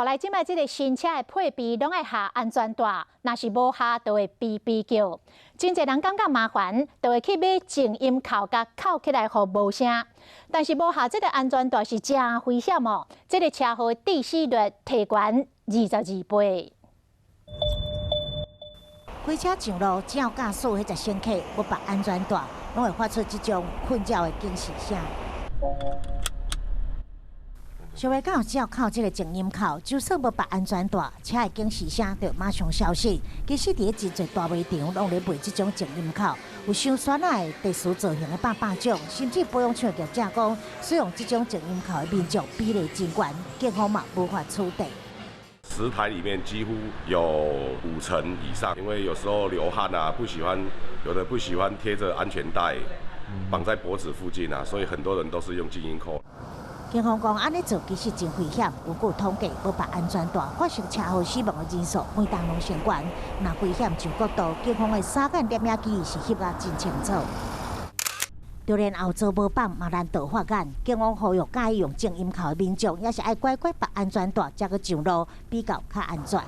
后来即摆即个新车的配备拢爱下安全带，若是无下就会哔哔叫。真侪人感觉麻烦，就会去买静音扣，甲扣起来，互无声。但是无下这个安全带是真危险哦，这个车祸致死率提悬22倍。开车上路，只要驾驶迄只乘客无绑安全带，拢会发出这种困扰的警示声。小袂到只要靠这个静音扣，就算无绑安全带，车的警示声就马上消失。其实伫真侪大卖场拢咧卖这种静音扣，有伤酸的特殊造型的百种，甚至保养厂业者讲，使用这种静音扣的民众比例真悬，警方嘛无法处理。10台里面几乎有5成以上，因为有时候流汗啊，有的不喜欢贴着安全带绑在脖子附近啊，所以很多人都是用静音扣。警方讲，安尼做其实真危险。根据统计，无绑安全带发生车祸死亡的人数每当拢升悬。若危险上角度，警方的3眼摄影机是翕啊真清楚。就连后座无绑嘛难逃法眼。警方呼吁介意用静音扣的民众，也是爱乖乖绑安全带，才去上路，比较较安全。